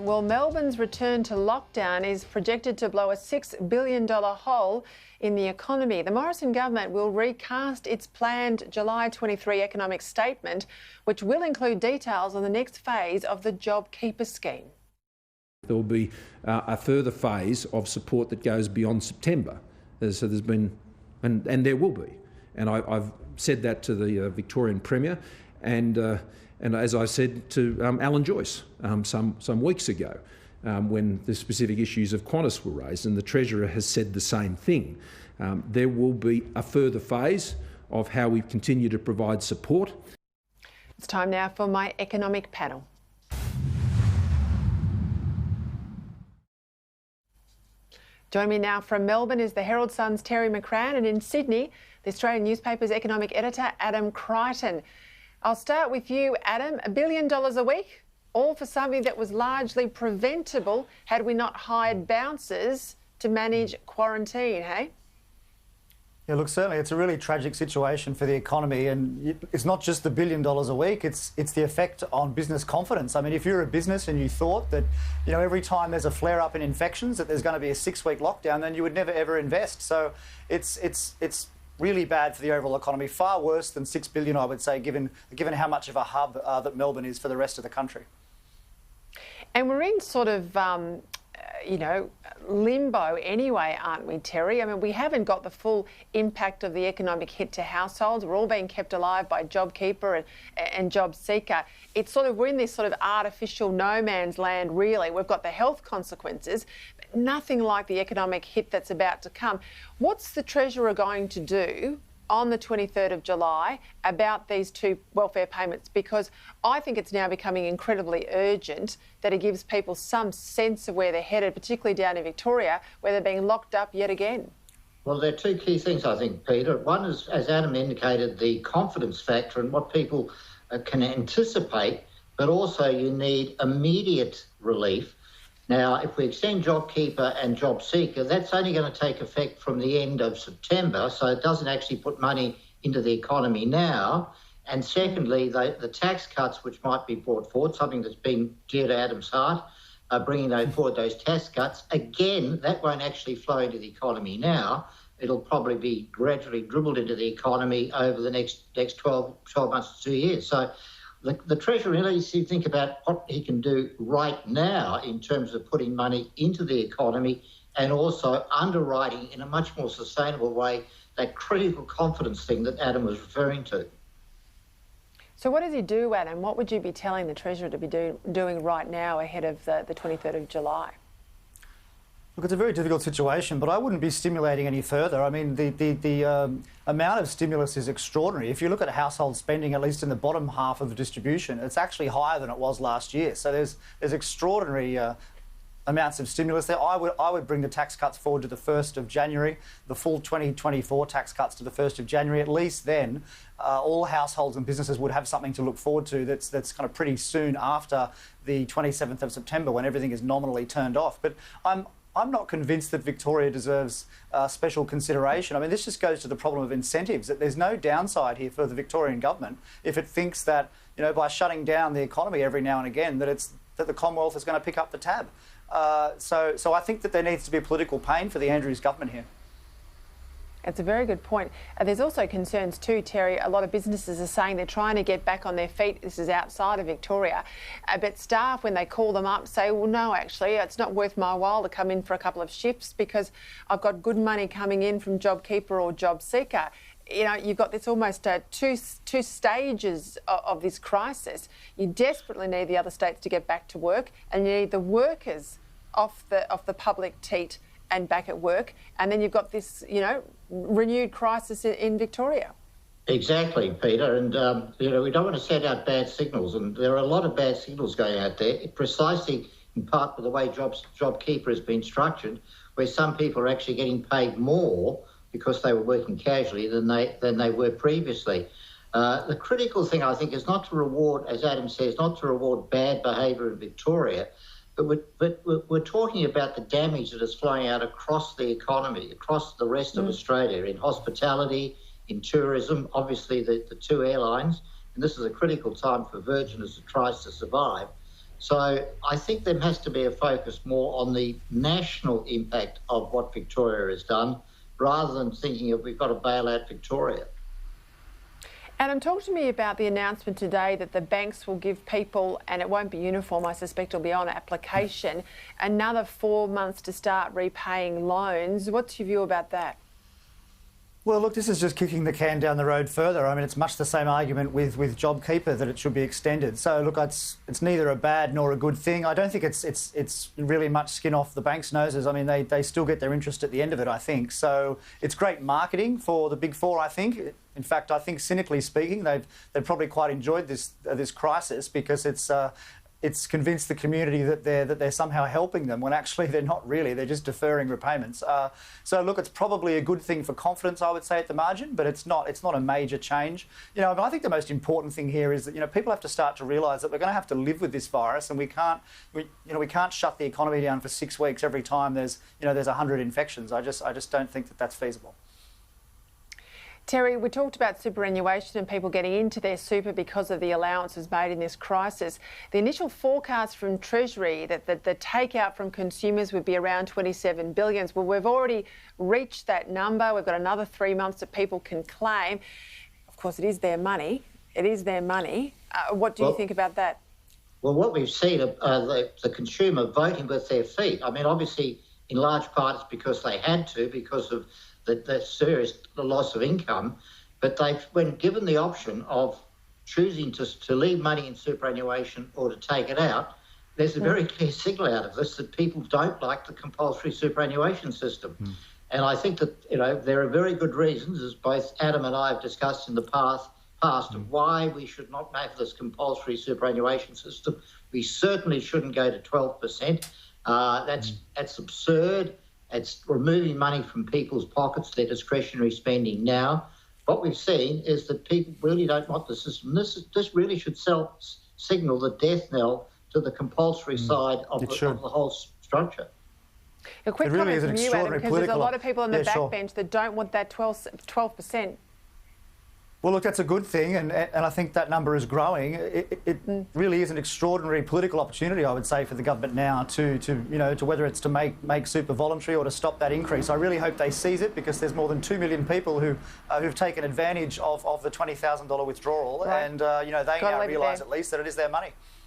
Well, Melbourne's return to lockdown is projected to blow a $6 billion hole in the economy. The Morrison government will recast its planned July 23 economic statement, which will include details on the next phase of the JobKeeper scheme. There will be a further phase of support that goes beyond September. So there's been, and there will be. And I've said that to the Victorian Premier, and as I said to Alan Joyce some weeks ago, when the specific issues of Qantas were raised, and the Treasurer has said the same thing. There will be a further phase of how we continue to provide support. It's time now for my economic panel. Join me now from Melbourne is the Herald Sun's Terry McCrann, and in Sydney, the Australian newspaper's economic editor, Adam Creighton. I'll start with you, Adam. $1 billion a week, all for something that was largely preventable had we not hired bouncers to manage quarantine, hey? Yeah, look, certainly it's a really tragic situation for the economy, and it's not just the $1 billion a week, it's the effect on business confidence. I mean, if you're a business and you thought that, you know, every time there's a flare-up in infections that there's going to be a 6-week lockdown, then you would never, ever invest. So it's really bad for the overall economy, far worse than $6 billion, I would say, given how much of a hub that Melbourne is for the rest of the country. And we're in sort of, limbo anyway, aren't we, Terry? I mean, we haven't got the full impact of the economic hit to households. We're all being kept alive by JobKeeper and JobSeeker. It's sort of, we're in this sort of artificial no man's land, really. We've got the health consequences, but nothing like the economic hit that's about to come. What's the Treasurer going to do on the 23rd of July about these two welfare payments? Because I think it's now becoming incredibly urgent that it gives people some sense of where they're headed, particularly down in Victoria, where they're being locked up yet again. Well, there are two key things, I think, Peter. One is, as Adam indicated, the confidence factor and what people can anticipate, but also you need immediate relief. Now, if we extend JobKeeper and JobSeeker, that's only going to take effect from the end of September, so it doesn't actually put money into the economy now. And secondly, the tax cuts which might be brought forward, something that's been dear to Adam's heart, bringing forward those tax cuts, again, that won't actually flow into the economy now. It'll probably be gradually dribbled into the economy over the next 12 months to 2 years. So the Treasurer really needs to think about what he can do right now in terms of putting money into the economy and also underwriting in a much more sustainable way that critical confidence thing that Adam was referring to. So what does he do, Adam? What would you be telling the Treasurer to be doing right now ahead of the 23rd of July? Look, it's a very difficult situation, but I wouldn't be stimulating any further. I mean, the amount of stimulus is extraordinary. If you look at household spending, at least in the bottom half of the distribution, it's actually higher than it was last year. So there's extraordinary amounts of stimulus there. I would bring the tax cuts forward to the 1st of January, the full 2024 tax cuts to the 1st of January. At least then, all households and businesses would have something to look forward to that's kind of pretty soon after the 27th of September when everything is nominally turned off. But I'm not convinced that Victoria deserves special consideration. I mean, this just goes to the problem of incentives, that there's no downside here for the Victorian government if it thinks that, you know, by shutting down the economy every now and again, that the Commonwealth is going to pick up the tab. So I think that there needs to be political pain for the Andrews government here. It's a very good point. There's also concerns too, Terry. A lot of businesses are saying they're trying to get back on their feet. This is outside of Victoria. But staff, when they call them up, say, well, no, actually, it's not worth my while to come in for a couple of shifts because I've got good money coming in from JobKeeper or JobSeeker. You know, you've got this almost two stages of this crisis. You desperately need the other states to get back to work, and you need the workers off the public teat and back at work, and then you've got this, renewed crisis in Victoria. Exactly, Peter, and we don't want to send out bad signals, and there are a lot of bad signals going out there, precisely in part with the way JobKeeper has been structured, where some people are actually getting paid more because they were working casually than they were previously. The critical thing, I think, is not to reward, as Adam says, not to reward bad behaviour in Victoria, but we're talking about the damage that is flowing out across the economy, across the rest of Australia, in hospitality, in tourism, obviously the two airlines, and this is a critical time for Virgin as it tries to survive. So I think there has to be a focus more on the national impact of what Victoria has done, rather than thinking of we've got to bail out Victoria. Adam, talk to me about the announcement today that the banks will give people, and it won't be uniform, I suspect it'll be on application, another 4 months to start repaying loans. What's your view about that? Well, look, this is just kicking the can down the road further. I mean, it's much the same argument with JobKeeper, that it should be extended. So, look, it's neither a bad nor a good thing. I don't think it's really much skin off the banks' noses. I mean, they still get their interest at the end of it, I think. So it's great marketing for the Big Four, I think. In fact, I think cynically speaking, they've probably quite enjoyed this crisis, because it's convinced the community that they're somehow helping them, when actually they're not really. They're just deferring repayments. So look, it's probably a good thing for confidence, I would say, at the margin, but it's not a major change. But I think the most important thing here is that people have to start to realise that we're going to have to live with this virus, and we can't shut the economy down for 6 weeks every time there's 100 infections. I just don't think that that's feasible. Terry, we talked about superannuation and people getting into their super because of the allowances made in this crisis. The initial forecast from Treasury that the takeout from consumers would be around 27 billion. Well, we've already reached that number. We've got another 3 months that people can claim. Of course, it is their money. It is their money. What do you think about that? Well, what we've seen, the consumer voting with their feet. I mean, obviously, in large part, it's because they had to, because of the serious loss of income, but when given the option of choosing to leave money in superannuation or to take it out, there's a very clear signal out of this that people don't like the compulsory superannuation system. And I think that there are very good reasons, as both Adam and I have discussed in the past, of why we should not have this compulsory superannuation system. We certainly shouldn't go to 12%. That's absurd. It's removing money from people's pockets, their discretionary spending now. What we've seen is that people really don't want the system. This really should signal the death knell to the compulsory side of the whole structure. A quick comment from you, Adam, because there's a lot of people on the backbench that don't want that 12%. Well, look, that's a good thing, and I think that number is growing. It really is an extraordinary political opportunity, I would say, for the government now to whether it's to make super voluntary or to stop that increase. I really hope they seize it, because there's more than 2 million people who've taken advantage of the $20,000 withdrawal, right. And they now realise at least that it is their money.